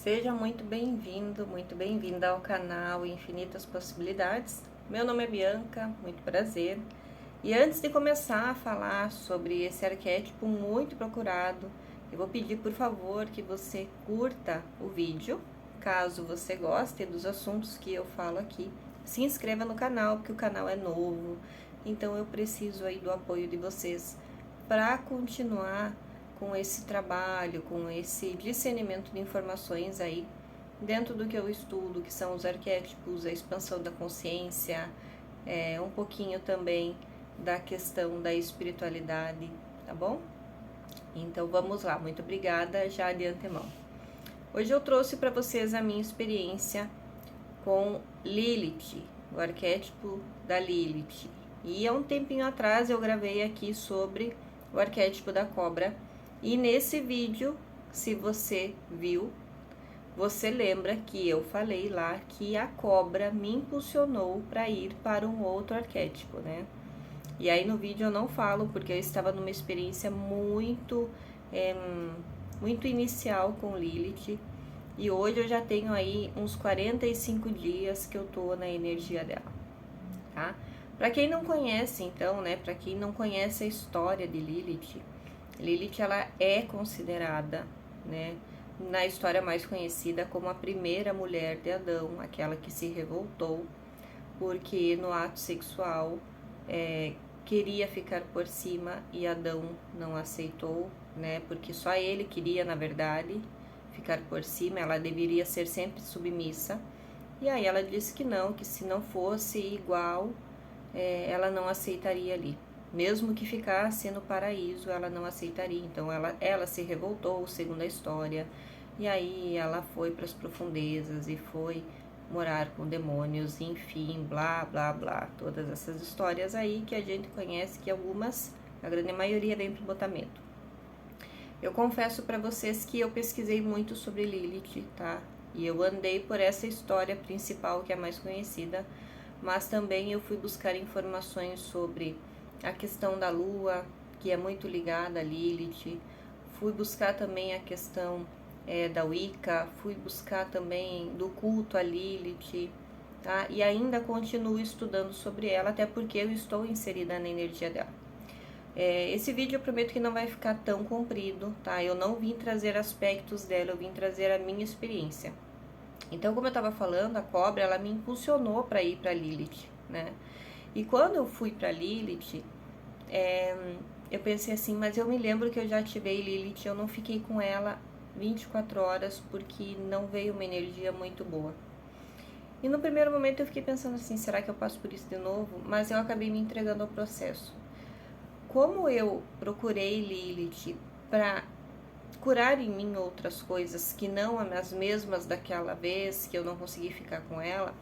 Seja muito bem-vinda ao canal Infinitas Possibilidades. Meu nome é Bianca, muito prazer. E antes de começar a falar sobre esse arquétipo muito procurado, eu vou pedir por favor que você curta o vídeo, caso você goste dos assuntos que eu falo aqui. Se inscreva no canal, porque o canal é novo, então eu preciso aí do apoio de vocês para continuar com esse trabalho, com esse discernimento de informações aí dentro do que eu estudo, que são os arquétipos, a expansão da consciência, um pouquinho também da questão da espiritualidade, tá bom? Então vamos lá, muito obrigada já de antemão. Hoje eu trouxe para vocês a minha experiência com Lilith, o arquétipo da Lilith. E há um tempinho atrás eu gravei aqui sobre o arquétipo da cobra. E nesse vídeo, se você viu, você lembra que eu falei lá que a cobra me impulsionou para ir para um outro arquétipo, né? E aí no vídeo eu não falo porque eu estava numa experiência muito inicial com Lilith. E hoje eu já tenho aí uns 45 dias que eu tô na energia dela, tá? Para quem não conhece, então, né? Para quem não conhece a história de Lilith, Lilith ela é considerada, né, na história mais conhecida como a primeira mulher de Adão, aquela que se revoltou porque no ato sexual queria ficar por cima e Adão não aceitou, né, porque só ele queria, na verdade, ficar por cima, ela deveria ser sempre submissa. E aí ela disse que não, que se não fosse igual, ela não aceitaria ali. Mesmo que ficasse no paraíso, ela não aceitaria. Então ela se revoltou, segundo a história, e aí ela foi para as profundezas e foi morar com demônios, enfim, blá, blá, blá. Todas essas histórias aí que a gente conhece, que algumas, a grande maioria, vem para o botamento. Eu confesso para vocês que eu pesquisei muito sobre Lilith, tá? E eu andei por essa história principal, que é a mais conhecida, mas também eu fui buscar informações sobre a questão da lua, que é muito ligada a Lilith. Fui buscar também a questão da Wicca, fui buscar também do culto a Lilith, tá? E ainda continuo estudando sobre ela, até porque eu estou inserida na energia dela. Esse vídeo eu prometo que não vai ficar tão comprido, tá? Eu não vim trazer aspectos dela, eu vim trazer a minha experiência. Então, como eu estava falando, a cobra, ela me impulsionou para ir para Lilith, né? E quando eu fui para Lilith, eu pensei assim, mas eu me lembro que eu já ativei Lilith, eu não fiquei com ela 24 horas porque não veio uma energia muito boa. E no primeiro momento eu fiquei pensando assim, será que eu passo por isso de novo? Mas eu acabei me entregando ao processo. Como eu procurei Lilith para curar em mim outras coisas que não as mesmas daquela vez que eu não consegui ficar com ela,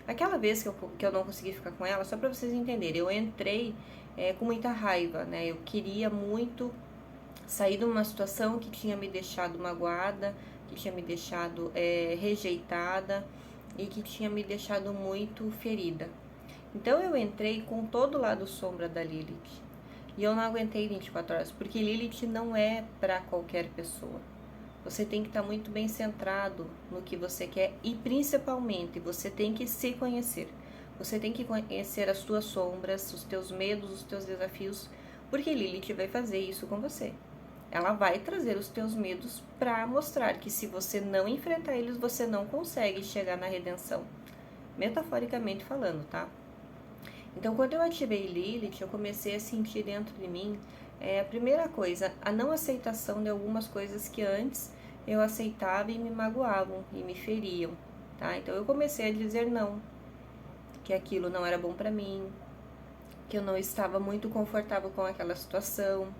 aquela vez que eu não consegui ficar com ela, só para vocês entenderem, eu entrei com muita raiva, né? Eu queria muito sair de uma situação que tinha me deixado magoada, que tinha me deixado rejeitada e que tinha me deixado muito ferida. Então eu entrei com todo o lado sombra da Lilith. E eu não aguentei 24 horas, porque Lilith não é para qualquer pessoa. Você tem que estar muito bem centrado no que você quer e principalmente você tem que se conhecer. Você tem que conhecer as suas sombras, os teus medos, os teus desafios, porque Lilith vai fazer isso com você. Ela vai trazer os teus medos para mostrar que se você não enfrentar eles, você não consegue chegar na redenção. Metaforicamente falando, tá? Então, quando eu ativei Lilith, eu comecei a sentir dentro de mim, a primeira coisa, a não aceitação de algumas coisas que antes eu aceitava e me magoavam e me feriam, tá? Então, eu comecei a dizer não, que aquilo não era bom pra mim, que eu não estava muito confortável com aquela situação.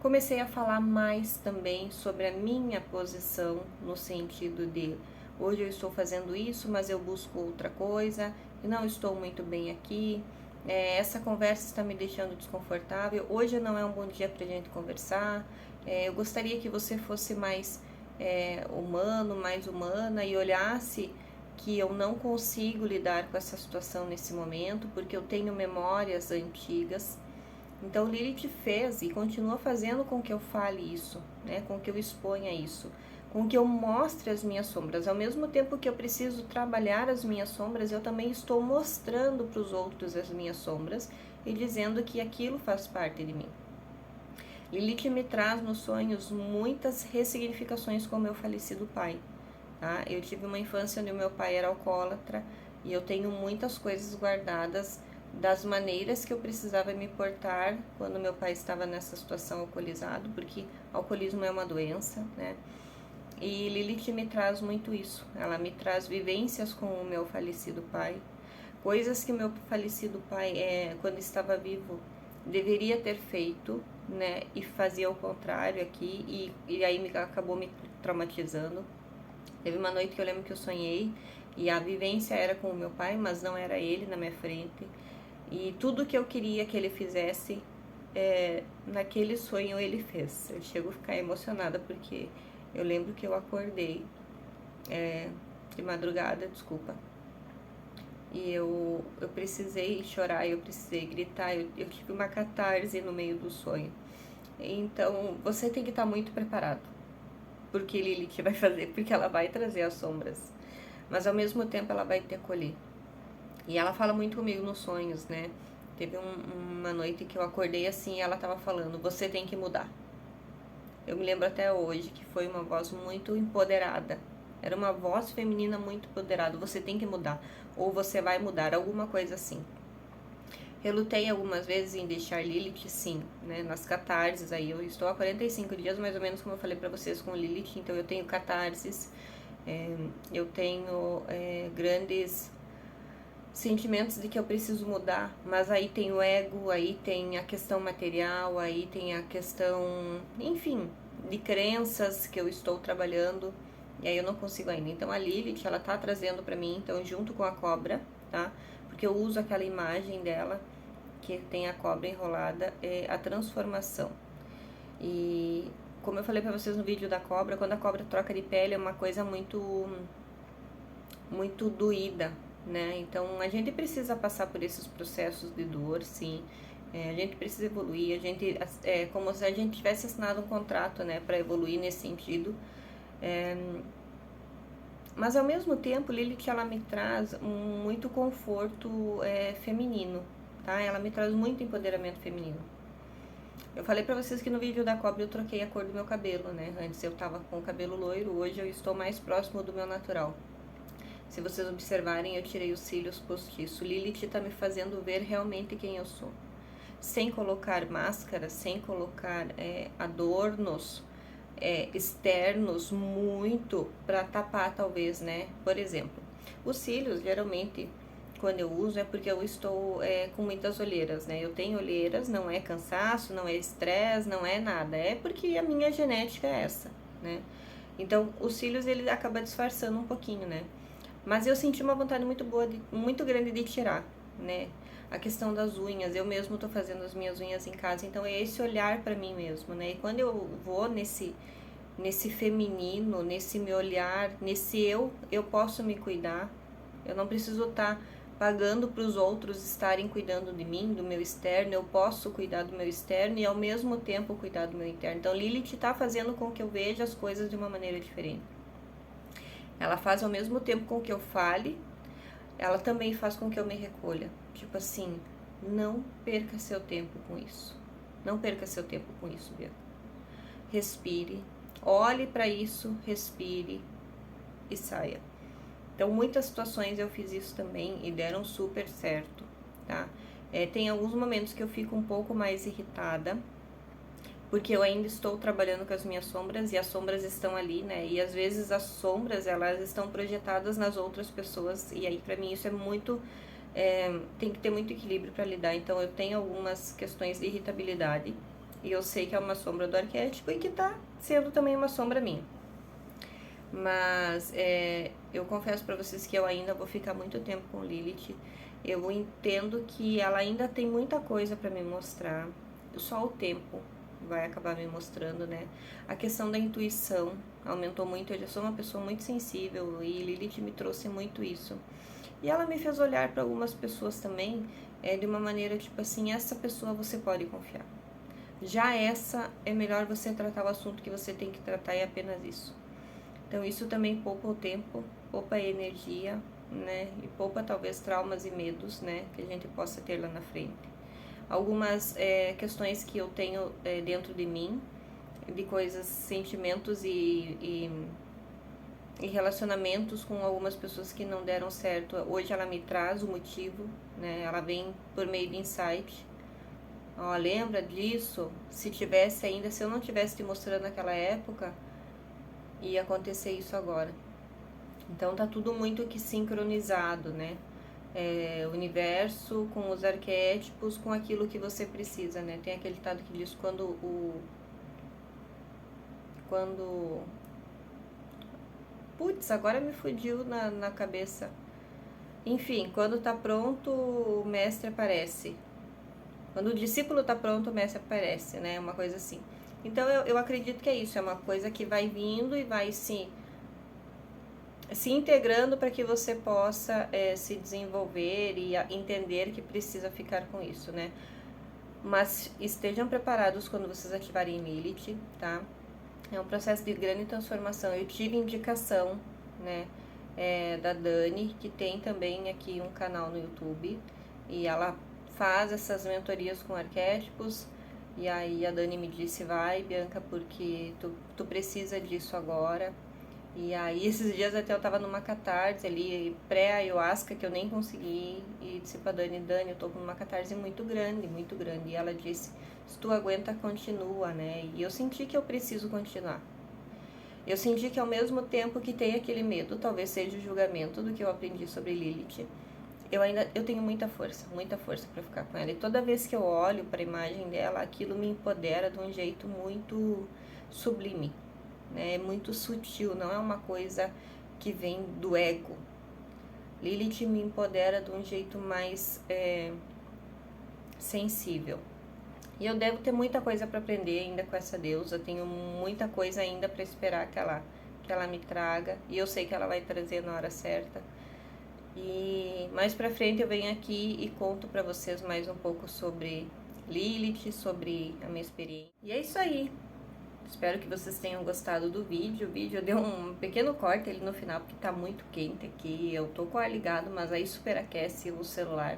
Comecei a falar mais também sobre a minha posição, no sentido de hoje eu estou fazendo isso, mas eu busco outra coisa, e não estou muito bem aqui. Essa conversa está me deixando desconfortável, hoje não é um bom dia para a gente conversar, eu gostaria que você fosse mais humano, mais humana e olhasse que eu não consigo lidar com essa situação nesse momento, porque eu tenho memórias antigas. Então Lilith fez e continua fazendo com que eu fale isso, né, com que eu exponha isso, com que eu mostre as minhas sombras. Ao mesmo tempo que eu preciso trabalhar as minhas sombras, eu também estou mostrando para os outros as minhas sombras e dizendo que aquilo faz parte de mim. Lilith me traz nos sonhos muitas ressignificações com o meu falecido pai. Tá? Eu tive uma infância onde o meu pai era alcoólatra e eu tenho muitas coisas guardadas das maneiras que eu precisava me portar quando meu pai estava nessa situação alcoolizado, porque alcoolismo é uma doença, né? E Lilith me traz muito isso. Ela me traz vivências com o meu falecido pai, coisas que o meu falecido pai, quando estava vivo, deveria ter feito, né? E fazia o contrário aqui, e aí acabou me traumatizando. Teve uma noite que eu lembro que eu sonhei e a vivência era com o meu pai, mas não era ele na minha frente. E tudo que eu queria que ele fizesse, naquele sonho ele fez. Eu chego a ficar emocionada porque eu lembro que eu acordei de madrugada, desculpa. E eu precisei chorar, eu precisei gritar, eu tive uma catarse no meio do sonho. Então, você tem que estar muito preparado. Porque Lilith vai fazer, porque ela vai trazer as sombras. Mas ao mesmo tempo ela vai te acolher. E ela fala muito comigo nos sonhos, né? Teve uma noite que eu acordei assim e ela tava falando, você tem que mudar. Eu me lembro até hoje que foi uma voz muito empoderada. Era uma voz feminina muito empoderada. Você tem que mudar. Ou você vai mudar, alguma coisa assim. Relutei algumas vezes em deixar Lilith, sim, né? Nas catarses aí. Eu estou há 45 dias, mais ou menos, como eu falei pra vocês, com Lilith. Então eu tenho catarses. Eu tenho grandes sentimentos de que eu preciso mudar, mas aí tem o ego, aí tem a questão material, aí tem a questão, enfim, de crenças que eu estou trabalhando, e aí eu não consigo ainda. Então a Lilith, ela tá trazendo pra mim, então junto com a cobra, tá? Porque eu uso aquela imagem dela, que tem a cobra enrolada, a transformação. E como eu falei pra vocês no vídeo da cobra, quando a cobra troca de pele é uma coisa muito doída, né? Então a gente precisa passar por esses processos de dor, sim. A gente precisa evoluir, a gente é como se a gente tivesse assinado um contrato, né, para evoluir nesse sentido. Mas ao mesmo tempo, Lilith, ela me traz muito conforto feminino, tá? Ela me traz muito empoderamento feminino. Eu falei pra vocês que no vídeo da cobra eu troquei a cor do meu cabelo, né? Antes eu tava com o cabelo loiro, hoje eu estou mais próximo do meu natural. Se vocês observarem, eu tirei os cílios postiços. Lilith tá me fazendo ver realmente quem eu sou. Sem colocar máscara, sem colocar adornos externos muito para tapar, talvez, né? Por exemplo, os cílios, geralmente, quando eu uso, é porque eu estou com muitas olheiras, né? Eu tenho olheiras, não é cansaço, não é estresse, não é nada. É porque a minha genética é essa, né? Então, os cílios, ele acaba disfarçando um pouquinho, né? Mas eu senti uma vontade muito boa, muito grande de tirar, né? A questão das unhas, eu mesmo tô fazendo as minhas unhas em casa, então é esse olhar pra mim mesmo, né? E quando eu vou nesse feminino, nesse meu olhar, nesse eu posso me cuidar. Eu não preciso estar pagando para os outros estarem cuidando de mim, do meu externo. Eu posso cuidar do meu externo e ao mesmo tempo cuidar do meu interno. Então Lilith está fazendo com que eu veja as coisas de uma maneira diferente. Ela faz ao mesmo tempo com que eu fale, ela também faz com que eu me recolha. Tipo assim, não perca seu tempo com isso. Não perca seu tempo com isso, Bianca. Respire, olhe para isso, respire e saia. Então, muitas situações eu fiz isso também e deram super certo, tá? Tem alguns momentos que eu fico um pouco mais irritada, porque eu ainda estou trabalhando com as minhas sombras e as sombras estão ali, né? E às vezes as sombras, elas estão projetadas nas outras pessoas e aí pra mim isso é muito... tem que ter muito equilíbrio para lidar. Então eu tenho algumas questões de irritabilidade e eu sei que é uma sombra do arquétipo e que tá sendo também uma sombra minha. Mas eu confesso pra vocês que eu ainda vou ficar muito tempo com Lilith. Eu entendo que ela ainda tem muita coisa pra me mostrar. Só o tempo vai acabar me mostrando, né? A questão da intuição aumentou muito. Eu já sou uma pessoa muito sensível e Lilith me trouxe muito isso. E ela me fez olhar para algumas pessoas também de uma maneira tipo assim, essa pessoa você pode confiar. Já essa é melhor você tratar o assunto que você tem que tratar e apenas isso. Então isso também poupa o tempo, poupa a energia, né? E poupa talvez traumas e medos, né? Que a gente possa ter lá na frente. Algumas questões que eu tenho dentro de mim, de coisas, sentimentos e relacionamentos com algumas pessoas que não deram certo. Hoje ela me traz o motivo, né? Ela vem por meio de insight. Ó, lembra disso? Se tivesse ainda, se eu não tivesse te mostrando naquela época, ia acontecer isso agora. Então tá tudo muito que sincronizado, né? O universo com os arquétipos, com aquilo que você precisa, né? Tem aquele ditado que diz Putz, agora me fugiu na cabeça. Enfim, quando tá pronto, o mestre aparece. Quando o discípulo tá pronto, o mestre aparece, né? Uma coisa assim. Então eu acredito que é isso, é uma coisa que vai vindo e vai se integrando para que você possa se desenvolver e entender que precisa ficar com isso, né? Mas estejam preparados quando vocês ativarem Lilith, tá? É um processo de grande transformação. Eu tive indicação, né, da Dani, que tem também aqui um canal no YouTube, e ela faz essas mentorias com arquétipos. E aí a Dani me disse, vai, Bianca, porque tu precisa disso agora. E aí esses dias até eu tava numa catarse ali, pré-ayahuasca, que eu nem consegui, e disse pra Dani, eu tô com uma catarse muito grande, muito grande. E ela disse, se tu aguenta, continua, né? E eu senti que eu preciso continuar. Eu senti que ao mesmo tempo que tem aquele medo, talvez seja o julgamento do que eu aprendi sobre Lilith, eu tenho muita força para ficar com ela. E toda vez que eu olho para a imagem dela, aquilo me empodera de um jeito muito sublime, né? É muito sutil, não é uma coisa que vem do ego. Lilith me empodera de um jeito mais sensível. E eu devo ter muita coisa para aprender ainda com essa deusa. Eu tenho muita coisa ainda para esperar que ela me traga. E eu sei que ela vai trazer na hora certa. E mais pra frente eu venho aqui e conto pra vocês mais um pouco sobre Lilith, sobre a minha experiência. E é isso aí. Espero que vocês tenham gostado do vídeo. O vídeo deu um pequeno corte ali no final, porque tá muito quente aqui. Eu tô com o ar ligado, mas aí superaquece o celular.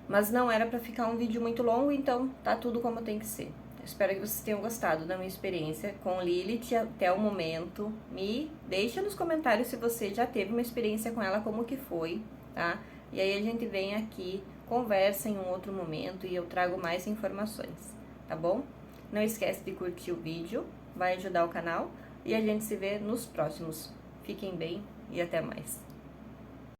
Mas não era pra ficar um vídeo muito longo, então tá tudo como tem que ser. Espero que vocês tenham gostado da minha experiência com Lilith até o momento. Me deixa nos comentários se você já teve uma experiência com ela, como que foi, tá? E aí a gente vem aqui, conversa em um outro momento e eu trago mais informações, tá bom? Não esquece de curtir o vídeo, vai ajudar o canal e a gente se vê nos próximos. Fiquem bem e até mais.